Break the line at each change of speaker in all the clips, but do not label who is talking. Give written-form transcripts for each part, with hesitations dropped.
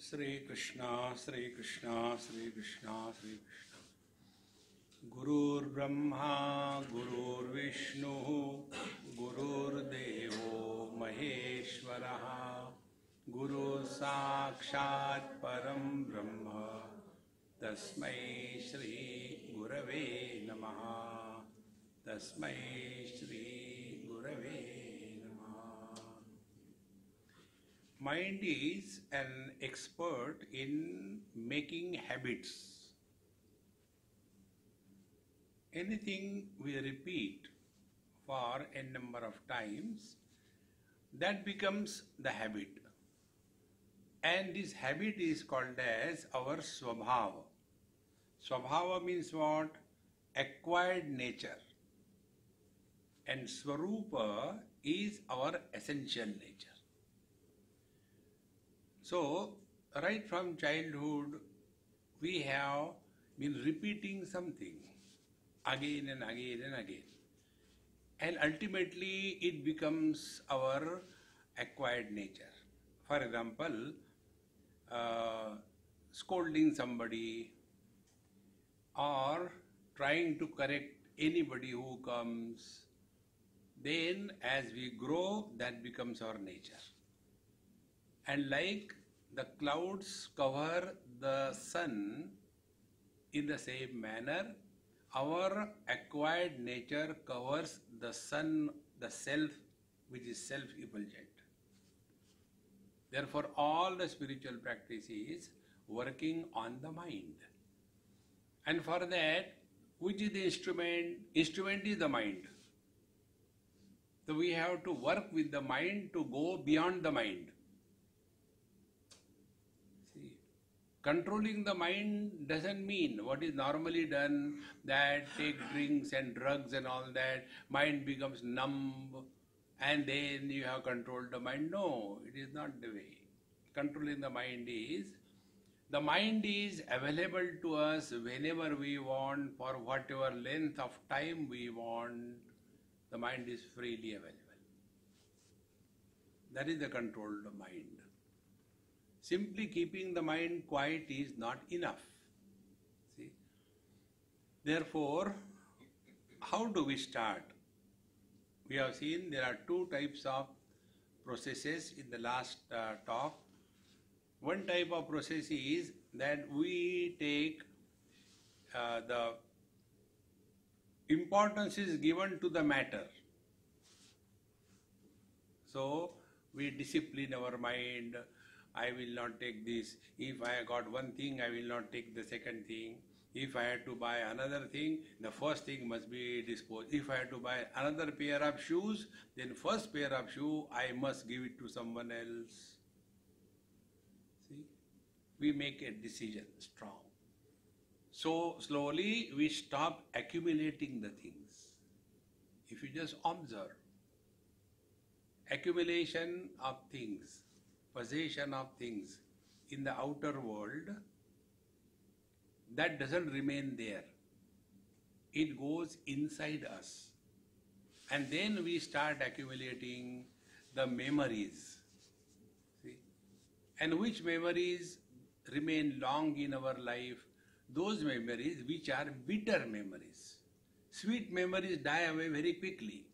Sri Krishna, Sri Krishna, Sri Krishna, Sri Krishna. Gurur Brahma, Gurur Vishnu, Gurur Devo Maheshwaraha, Guru Sakshat Param Brahma, Tasmai Shri Gurave Namaha, Tasmai Shri Gurave Namaha. Mind is an expert in making habits. Anything we repeat for a number of times, that becomes the habit. And this habit is called as our Swabhava. Swabhava means what? Acquired nature. And Swarupa is our essential nature. So, right from childhood, we have been repeating something again and again and again. And ultimately, it becomes our acquired nature. For example, scolding somebody or trying to correct anybody who comes. Then, as we grow, that becomes our nature. And like the clouds cover the sun, in the same manner, our acquired nature covers the sun, the self, which is self-effulgent. Therefore, all the spiritual practice is working on the mind. And for that, which is the instrument? Instrument is the mind. So we have to work with the mind to go beyond the mind. Controlling the mind doesn't mean what is normally done, that take drinks and drugs and all that, mind becomes numb and then you have controlled the mind. No, it is not the way. Controlling the mind is available to us whenever we want, for whatever length of time we want. The mind is freely available. That is the controlled mind. Simply keeping the mind quiet is not enough. See? Therefore, how do we start? We have seen there are two types of processes in the last talk. One type of process is that we take the importance is given to the matter. So, we discipline our mind. I will not take this. If I got one thing, I will not take the second thing. If I had to buy another thing, the first thing must be disposed. If I had to buy another pair of shoes, then first pair of shoe, I must give it to someone else. See, we make a decision strong. So slowly we stop accumulating the things. If you just observe, accumulation of things, possession of things in the outer world, that doesn't remain there. It goes inside us. And then we start accumulating the memories. See? And which memories remain long in our life? Those memories which are bitter memories. Sweet memories die away very quickly.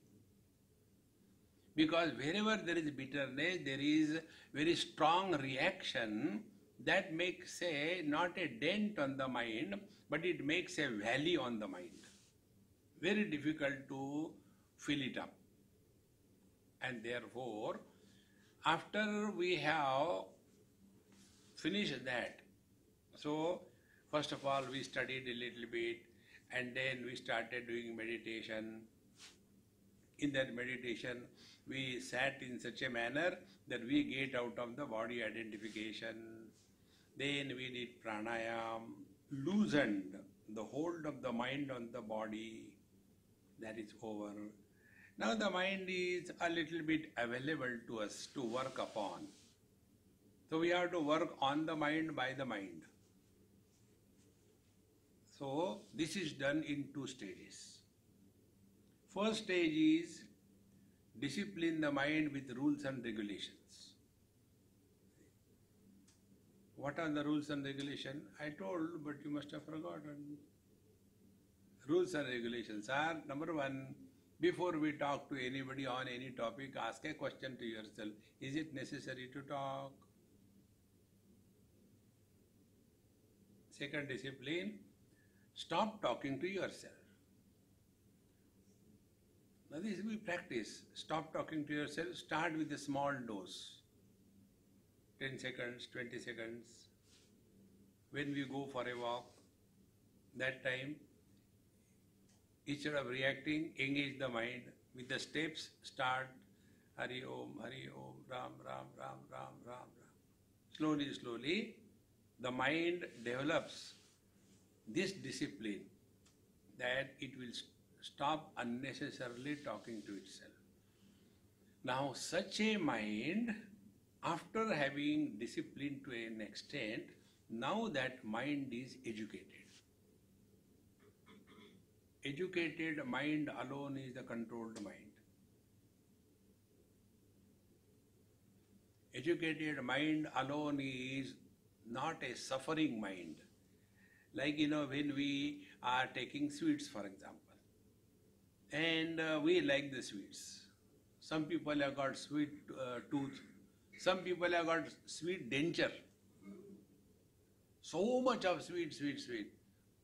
Because wherever there is bitterness, there is very strong reaction that makes not a dent on the mind, but it makes a valley on the mind. Very difficult to fill it up. And therefore, after we have finished that, so first of all we studied a little bit and then we started doing meditation. In that meditation, we sat in such a manner that we get out of the body identification. Then we did pranayam, loosened the hold of the mind on the body. That is over. Now the mind is a little bit available to us to work upon. So we have to work on the mind by the mind. So this is done in two stages. First stage is discipline the mind with rules and regulations. What are the rules and regulations? I told, but you must have forgotten. Rules and regulations are, number one, before we talk to anybody on any topic, ask a question to yourself. Is it necessary to talk? Second discipline, stop talking to yourself. Now this we practice. Stop talking to yourself. Start with a small dose. 10 seconds, 20 seconds. When we go for a walk, that time, instead of reacting, engage the mind. With the steps, start Hari Om, Ram, Ram, Ram, Ram, Ram, Ram. Slowly, slowly, the mind develops this discipline that it will stop unnecessarily talking to itself. Now, such a mind, after having discipline to an extent, now that mind is educated. Educated mind alone is the controlled mind. Educated mind alone is not a suffering mind. Like, when we are taking sweets, for example, and we like the sweets. Some people have got sweet tooth. Some people have got sweet denture. So much of sweet, sweet, sweet.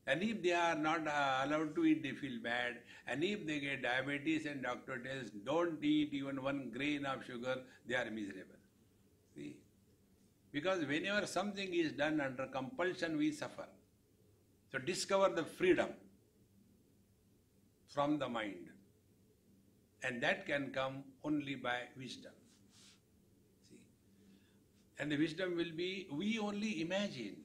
And if they are not allowed to eat, they feel bad. And if they get diabetes and doctor tells, don't eat even 1 grain of sugar, they are miserable. See? Because whenever something is done under compulsion, we suffer. So discover the freedom from the mind. And that can come only by wisdom. See? And the wisdom will be, we only imagine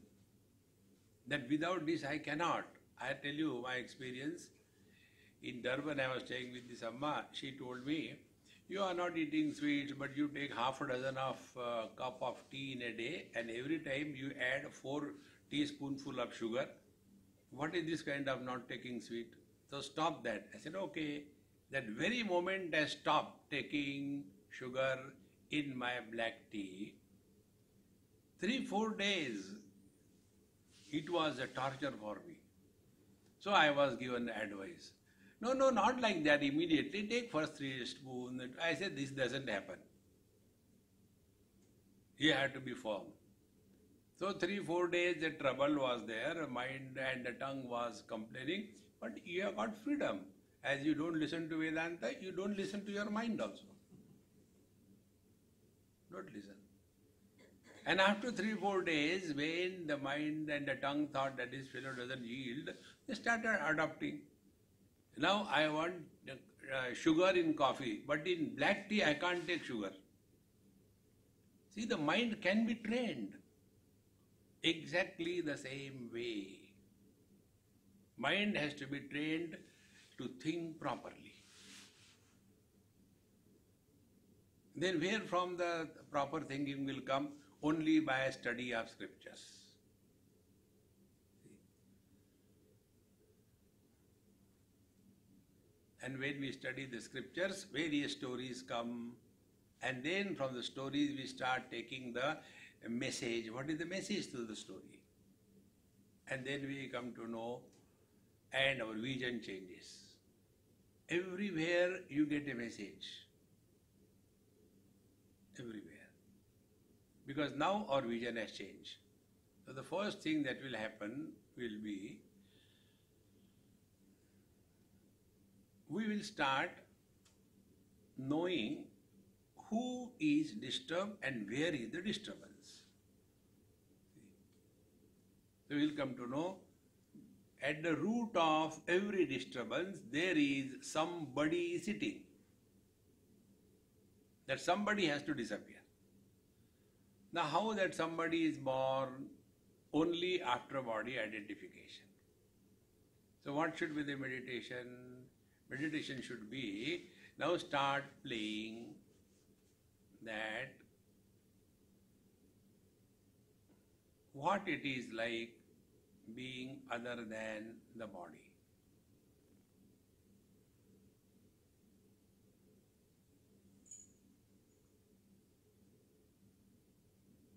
that without this I cannot. I tell you my experience. In Durban, I was staying with this Amma. She told me, you are not eating sweets, but you take half a dozen of cup of tea in a day, and every time you add 4 teaspoonful of sugar. What is this kind of not taking sweet? So stop that. I said, okay. That very moment I stopped taking sugar in my black tea, 3-4 days, it was a torture for me. So I was given advice. No, not like that immediately. Take first 3 spoons. I said, this doesn't happen. You have to be firm. So 3-4 days the trouble was there, mind and the tongue was complaining, but you have got freedom. As you don't listen to Vedanta, you don't listen to your mind also. Don't listen. And after 3-4 days, when the mind and the tongue thought that this fellow doesn't yield, they started adopting. Now I want sugar in coffee, but in black tea I can't take sugar. See, the mind can be trained exactly the same way. Mind has to be trained to think properly. Then where from the proper thinking will come? Only by a study of scriptures. And when we study the scriptures, various stories come, and then from the stories we start taking the message. What is the message to the story? And then we come to know, and our vision changes. Everywhere you get a message. Everywhere. Because now our vision has changed. So the first thing that will happen will be, we will start knowing who is disturbed and where is the disturbance. So we will come to know, at the root of every disturbance there is somebody sitting. That somebody has to disappear. Now how that somebody is born? Only after body identification. So what should be the meditation? Meditation should be, now start playing that what it is like being other than the body.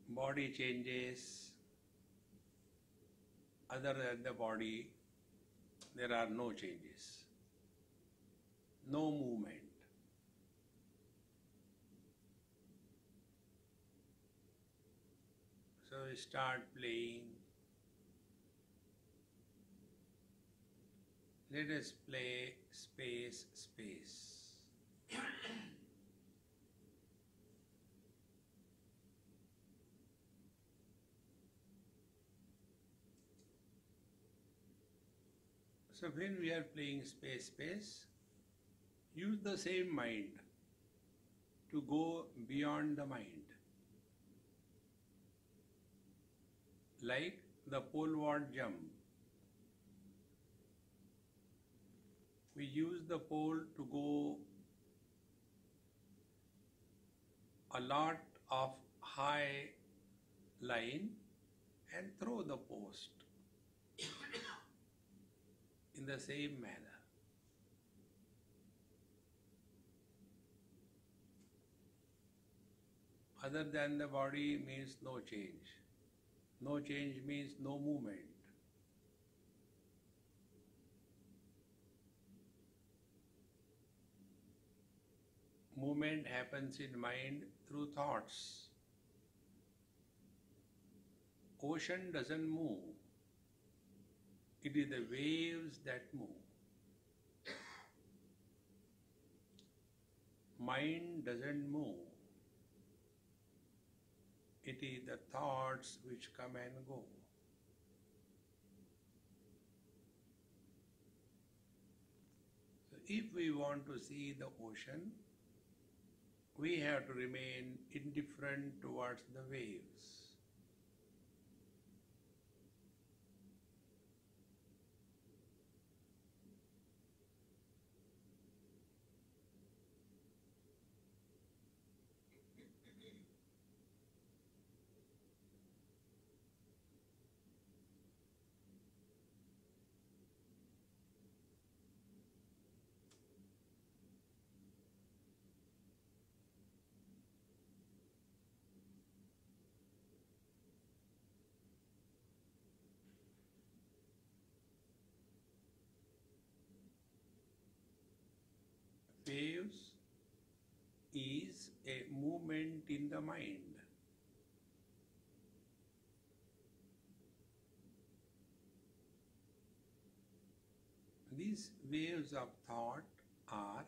Body changes, other than the body, there are no changes, no movement. So we start playing. Let us play space, space. So when we are playing space, space, use the same mind to go beyond the mind. Like the pole vault jump. We use the pole to go a lot of high line and throw the post in the same manner. Other than the body means no change. No change means no movement. Movement happens in mind through thoughts. Ocean doesn't move. It is the waves that move. Mind doesn't move. It is the thoughts which come and go. So if we want to see the ocean, we have to remain indifferent towards the waves. Waves is a movement in the mind. These waves of thought are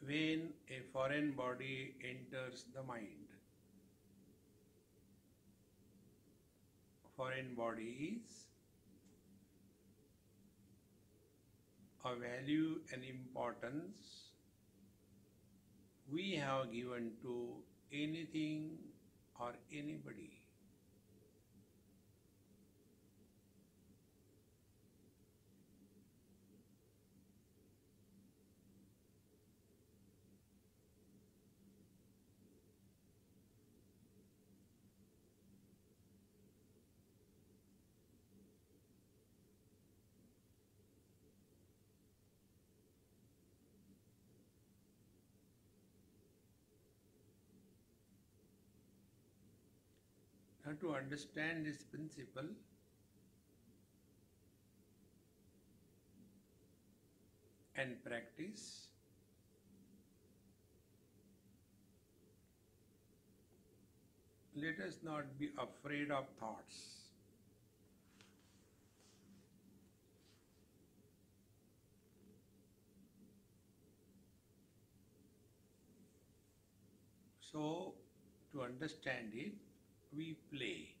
when a foreign body enters the mind. Foreign body is a value and importance we have given to anything or anybody. Now, to understand this principle, and practice, let us not be afraid of thoughts. So, to understand it, we play.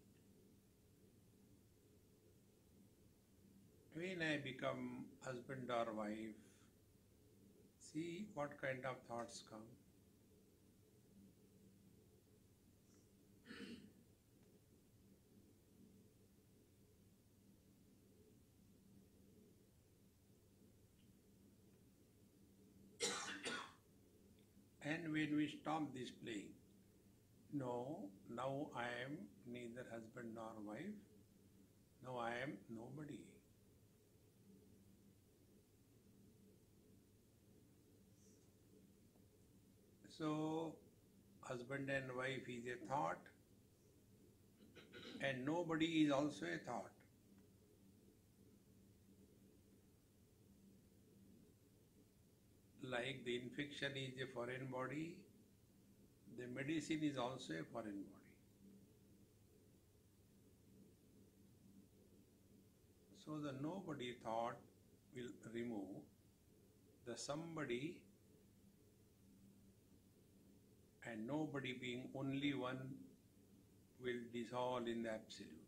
When I become husband or wife, see what kind of thoughts come. And when we stop this playing, no, now I am neither husband nor wife, now I am nobody. So, husband and wife is a thought, and nobody is also a thought. Like the infection is a foreign body, the medicine is also a foreign body. So the nobody thought will remove, the somebody and nobody being only one will dissolve in the absolute.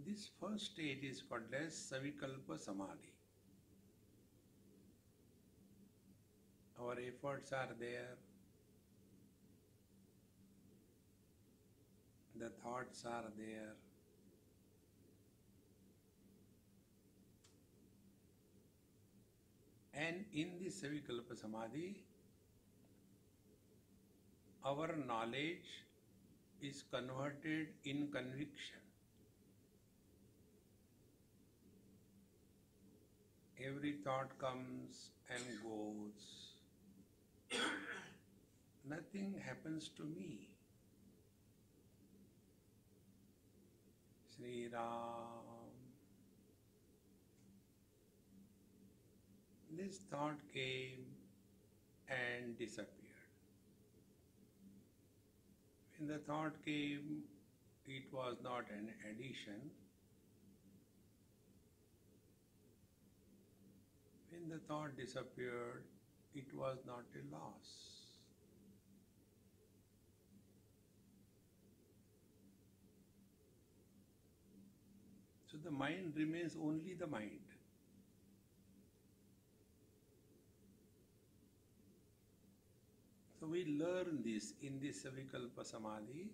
This first stage is called as Savikalpa Samadhi. Our efforts are there, the thoughts are there, and in this Savikalpa Samadhi, our knowledge is converted in conviction. Every thought comes and goes. Nothing happens to me. Sri Ram. This thought came and disappeared. When the thought came, it was not an addition. When the thought disappeared, it was not a loss. So the mind remains only the mind. So we learn this in this Savikalpa Samadhi.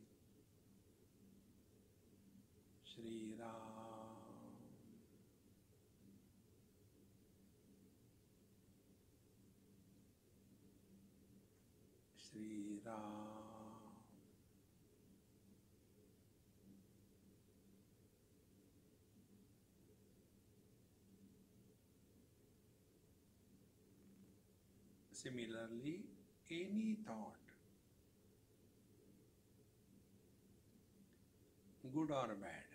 Shri Ram. Shri Ram. Similarly, any thought, good or bad,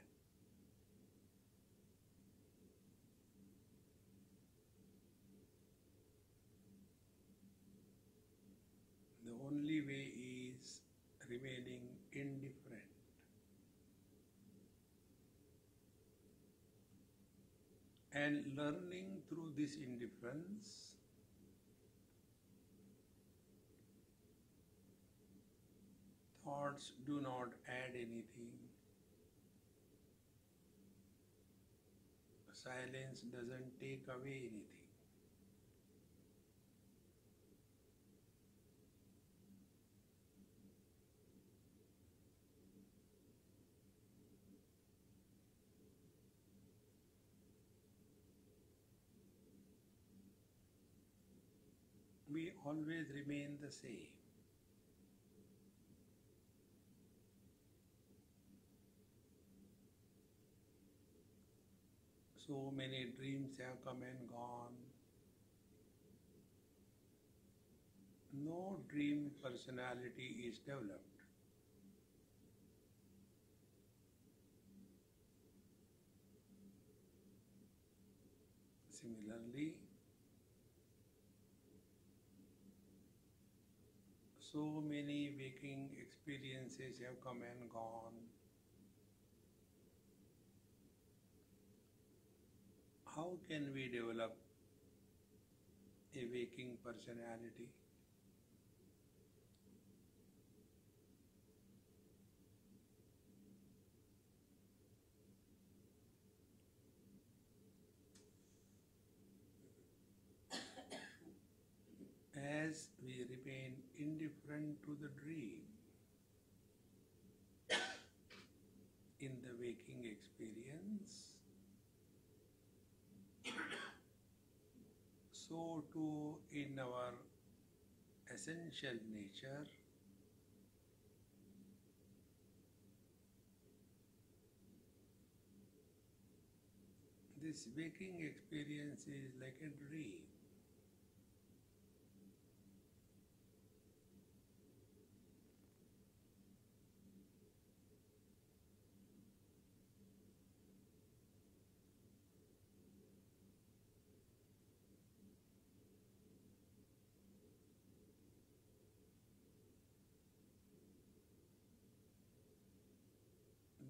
the only way is remaining indifferent. And learning through this indifference, thoughts do not add anything. Silence doesn't take away anything. We always remain the same. So many dreams have come and gone. No dream personality is developed. Similarly, so many waking experiences have come and gone. How can we develop a waking personality? As we indifferent to the dream. In the waking experience, so too in our essential nature, this waking experience is like a dream.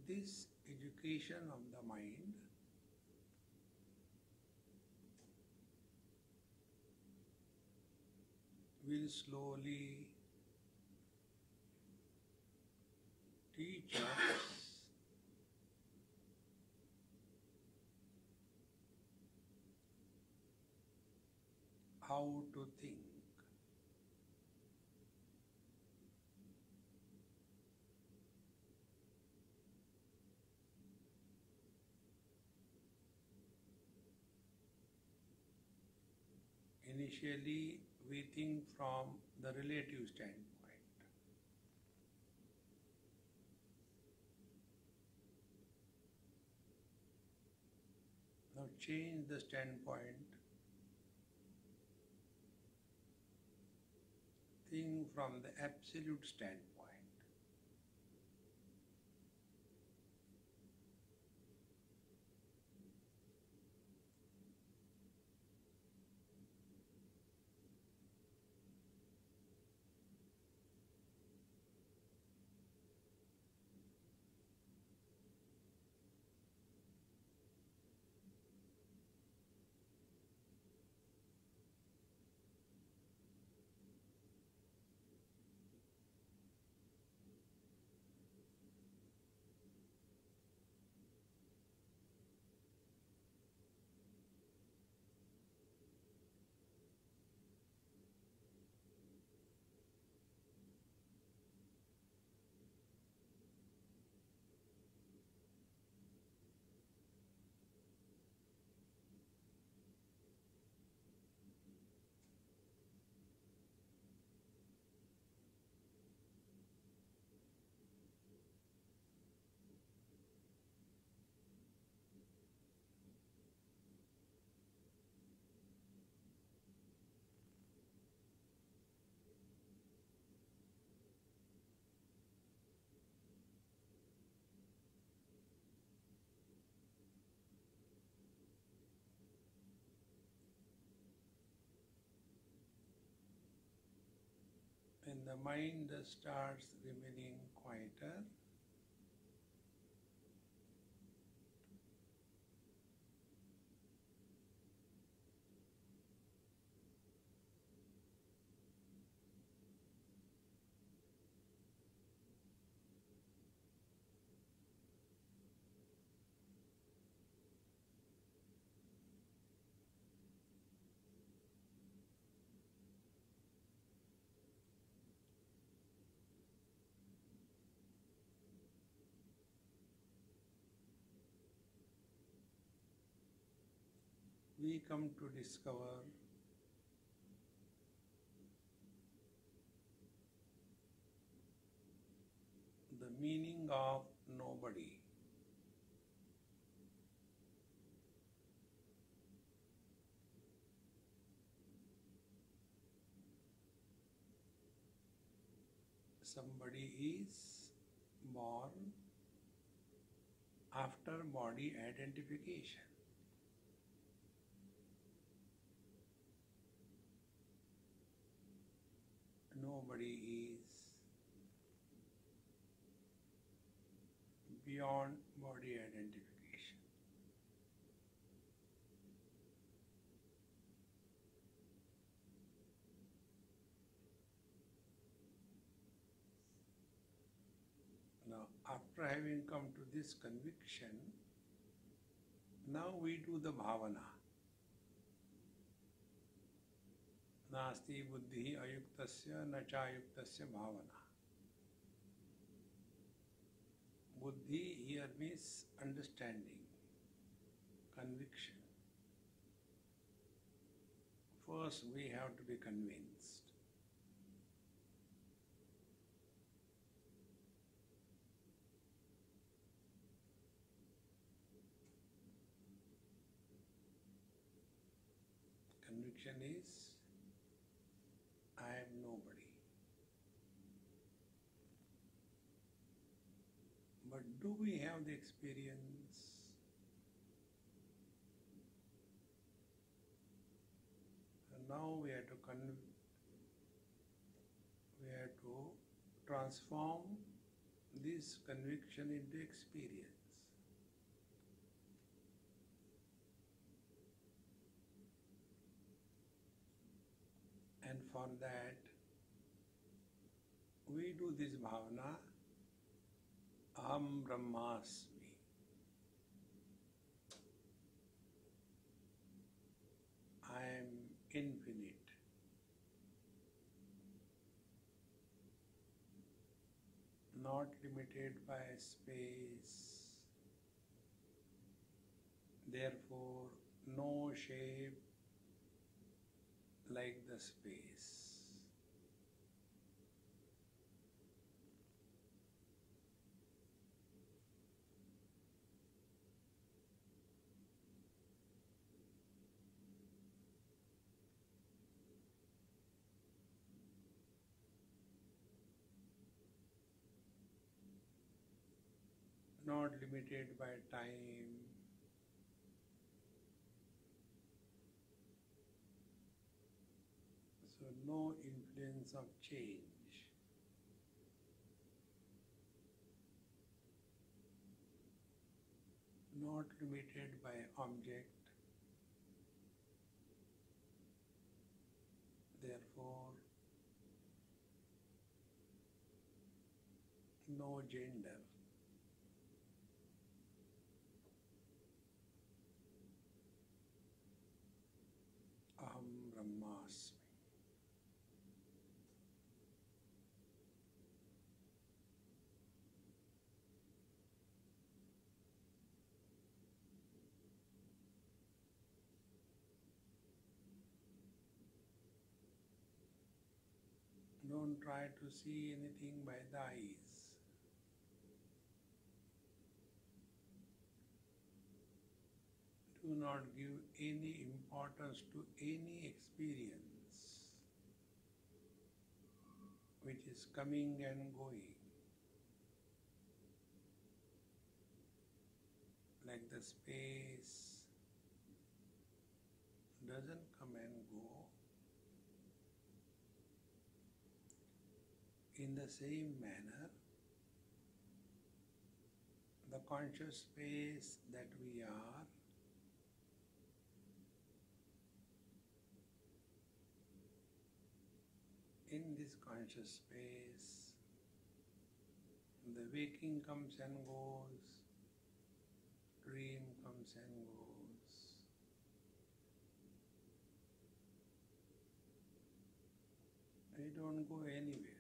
This education of the mind will slowly teach us how to think. Initially, we think from the relative standpoint. Now change the standpoint. Think from the absolute standpoint. When the mind starts remaining quieter, we come to discover the meaning of nobody. Somebody is born after body identification. Nobody is beyond body identification. Now, after having come to this conviction, now we do the bhavana. Nasti buddhi ayuktasya na chayuktasya bhavana. Buddhi here means understanding, conviction. First we have to be convinced. Conviction is, I am nobody. But do we have the experience? And now we have to transform this conviction into experience. And for that, we do this bhavana, Aham Brahmasmi. I am infinite. Not limited by space. Therefore, no shape like the space. Not limited by time. So no influence of change. Not limited by object. Therefore, no gender. Aham Brahmasmi. Don't try to see anything by the eyes. Do not give any importance to any experience which is coming and going. Like the space doesn't come and go. In the same manner, the conscious space that we are in this conscious space, the waking comes and goes, dream comes and goes. We don't go anywhere.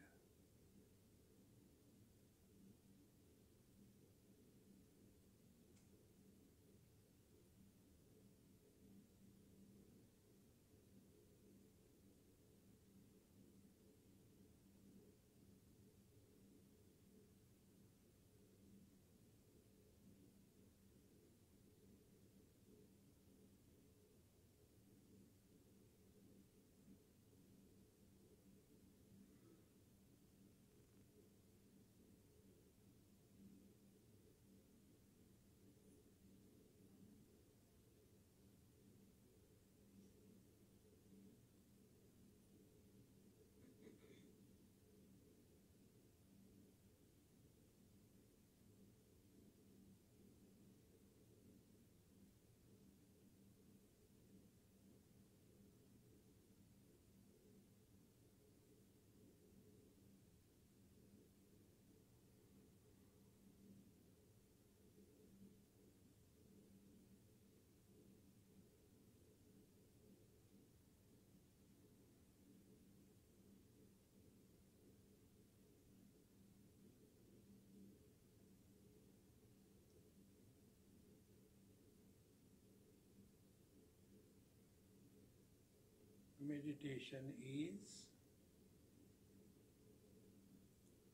meditation is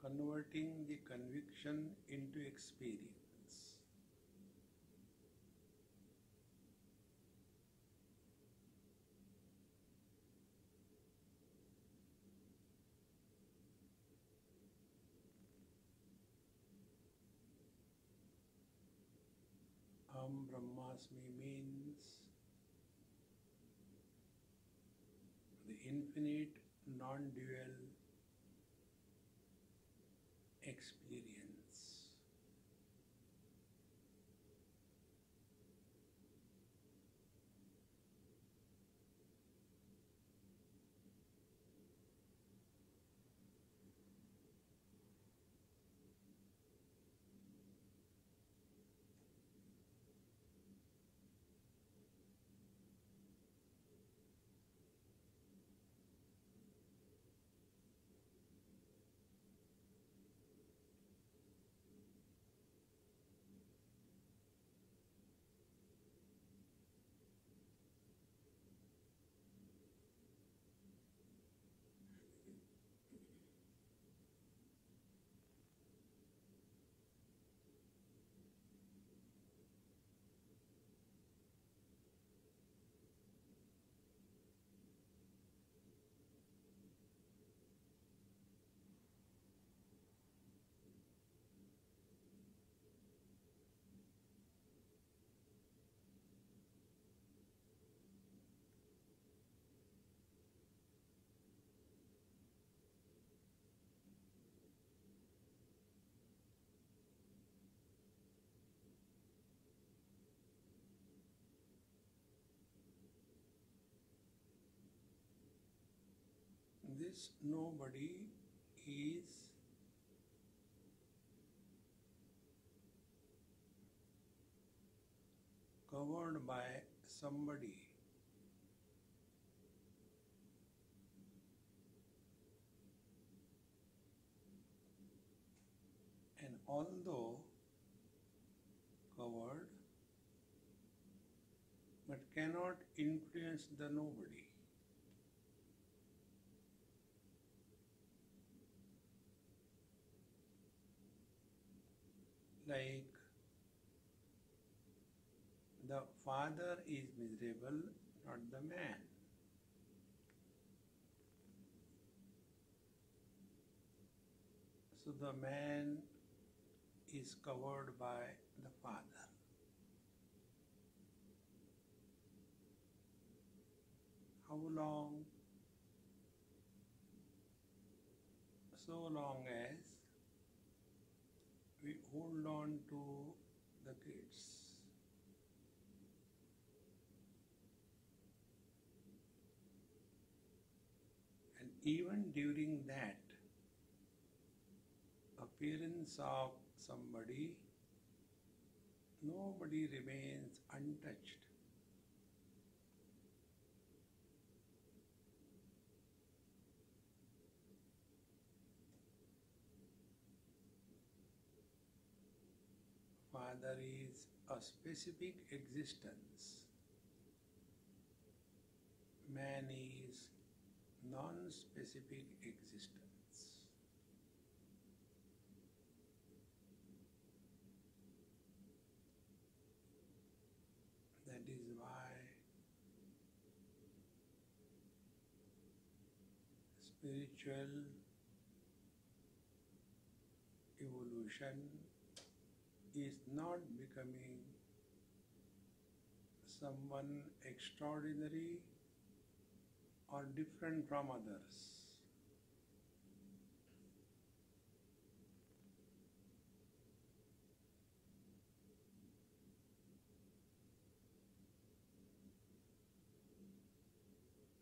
converting the conviction into experience. Brahmasmi means the infinite non-dual experience. This nobody is covered by somebody. And although covered, but cannot influence the nobody. Like the father is miserable, not the man. So the man is covered by the father. How long? So long as we hold on to the kids. And even during that appearance of somebody, nobody remains untouched. Father is a specific existence. Man is non-specific existence. That is why spiritual evolution is not becoming someone extraordinary or different from others.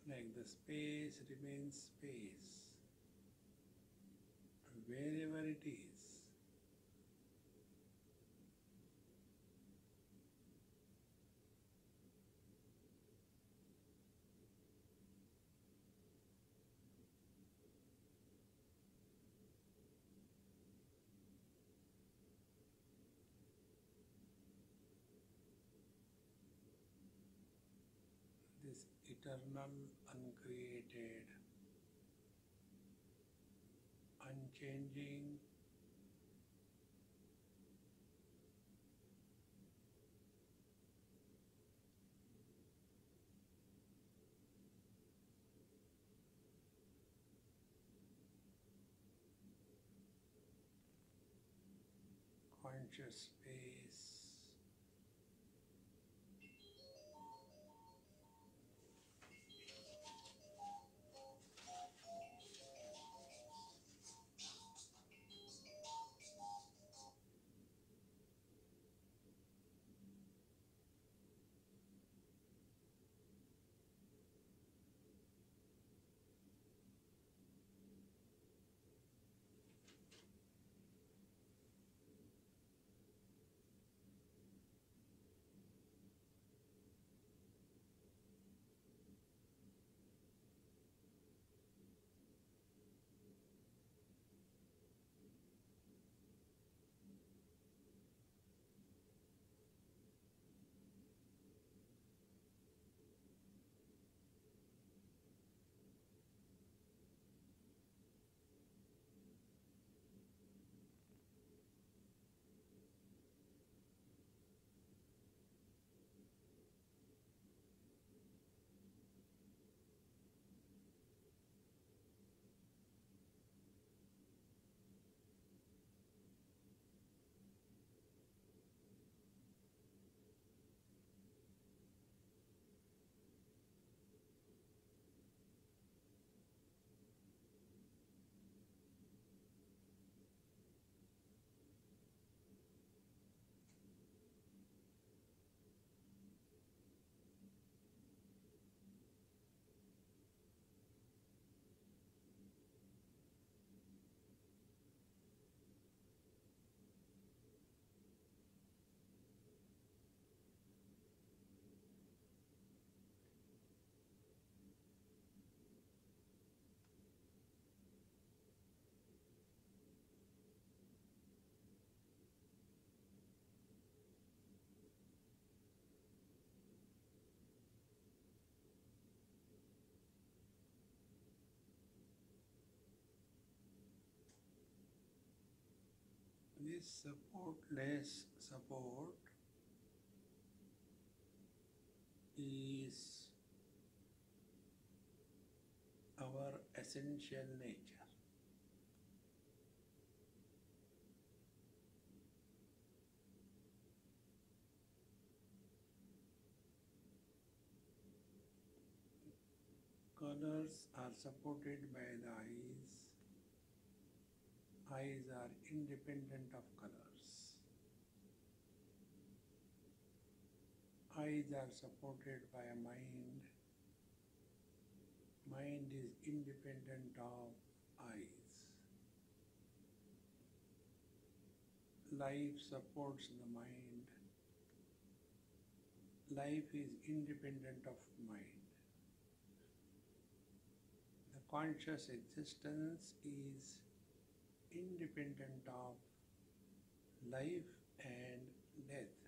Like the space remains space, wherever it is. this eternal, uncreated, unchanging, conscious space. This supportless support is our essential nature. Colors are supported by the eyes. Eyes are independent of colors. Eyes are supported by a mind. Mind is independent of eyes. Life supports the mind. Life is independent of mind. The conscious existence is independent of life and death.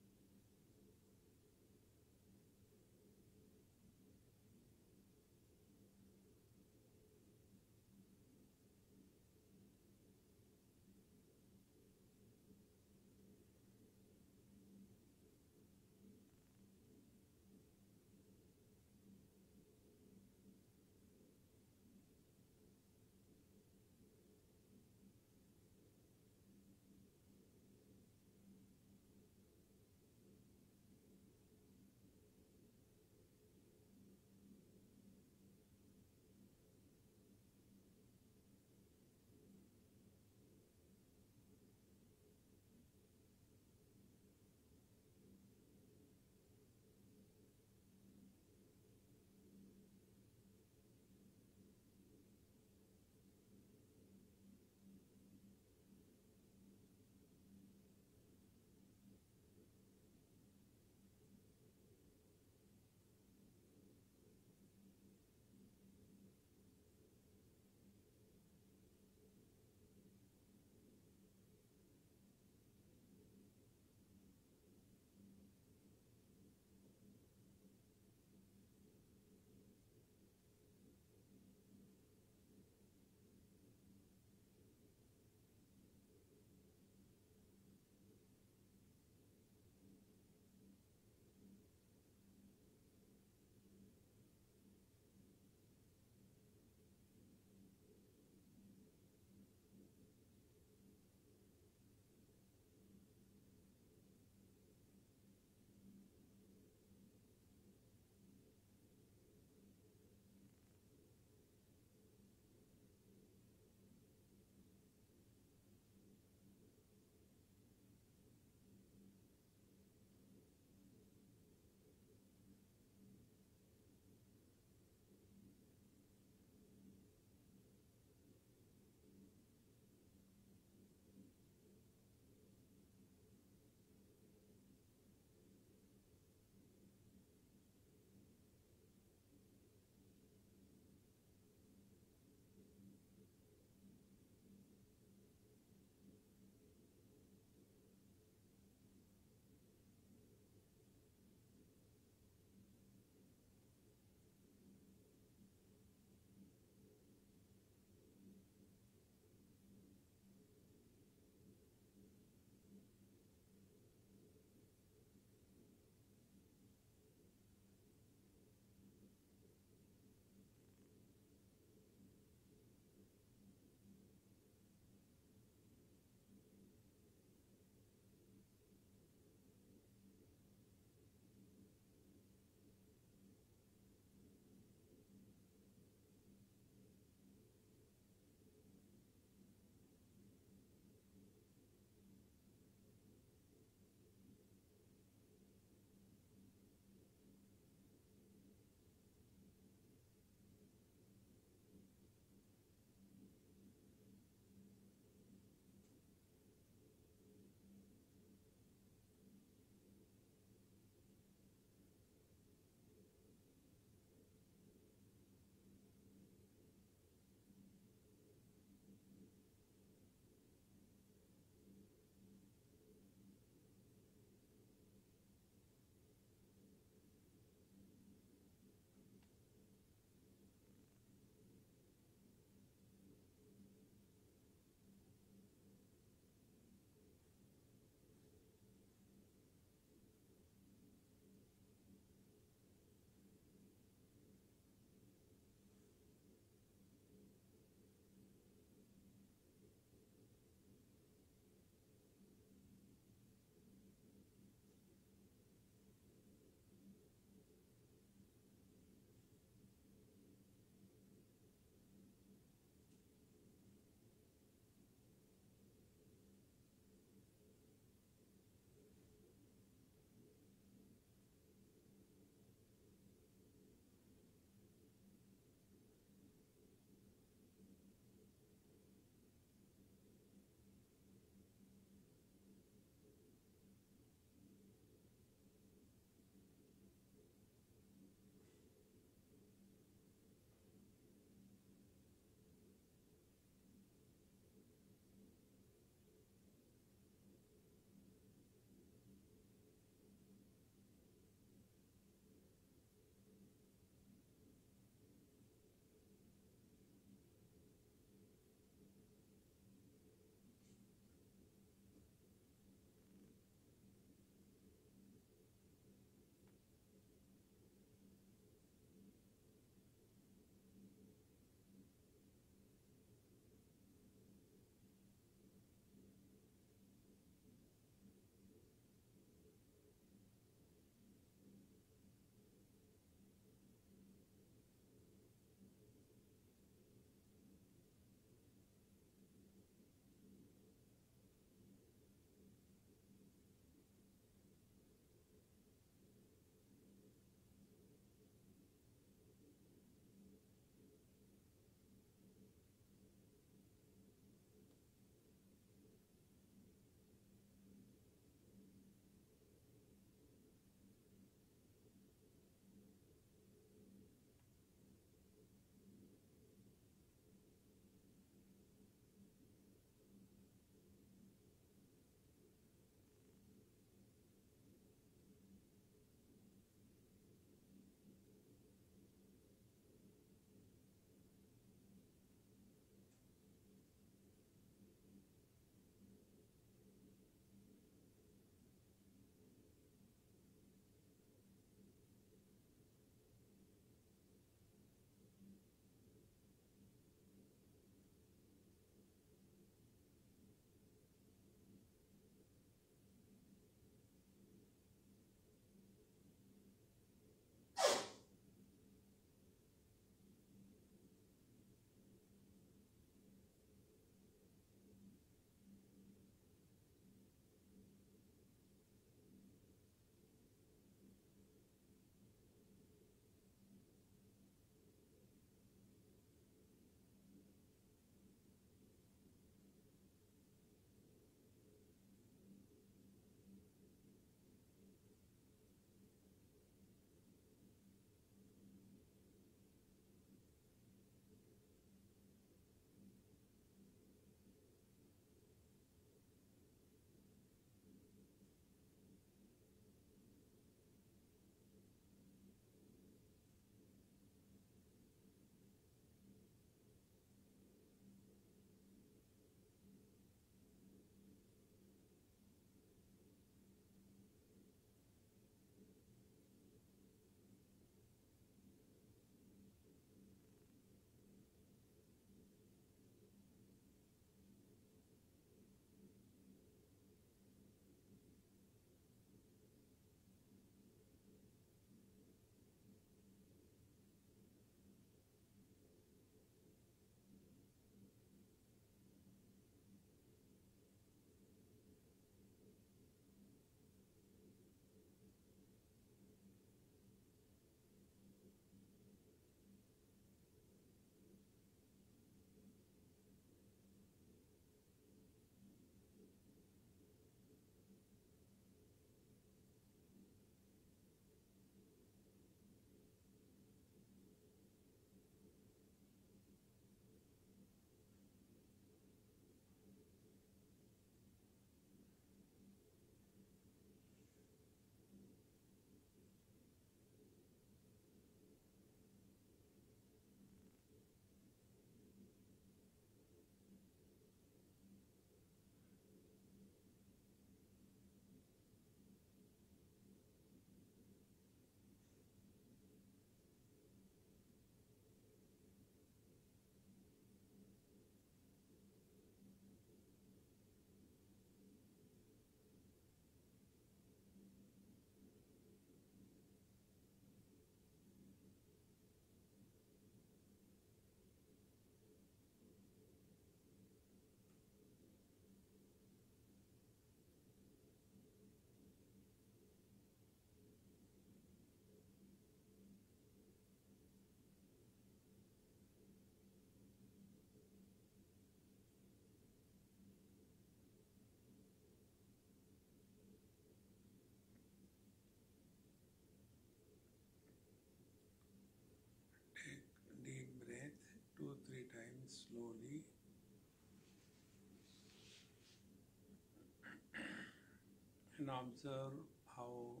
and observe how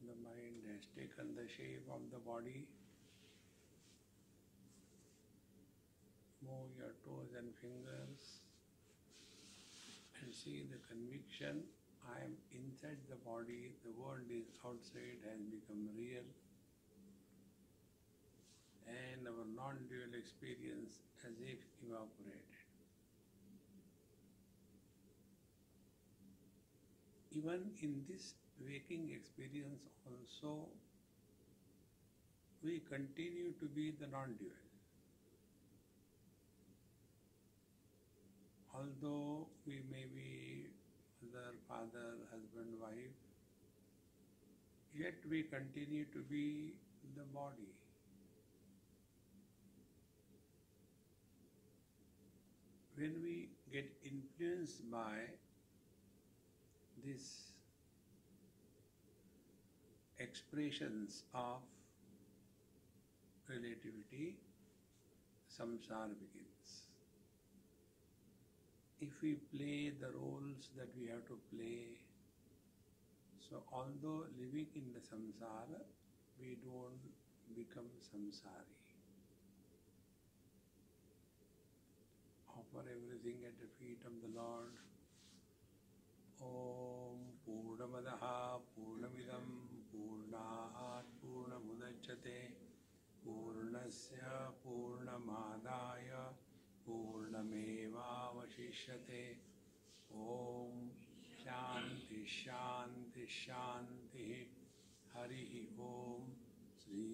the mind has taken the shape of the body. Move your toes and fingers and see the conviction. I am inside the body, the world is outside, has become real, and our non-dual experience as if evaporated. Even in this waking experience also, we continue to be the non-dual. Although we may be mother, father, husband, wife, yet we continue to be the body. When we get influenced by these expressions of relativity, samsara begins. If we play the roles that we have to play, so although living in the samsara, we don't become samsari. Offer everything at the feet of the Lord. Om Purnamadaha Purnamidam Purnaat Purnamudachyate Purnasya Purnamadaya Purnamevavashishyate. Om Shanti Shanti Shanti. Hari Om. Sri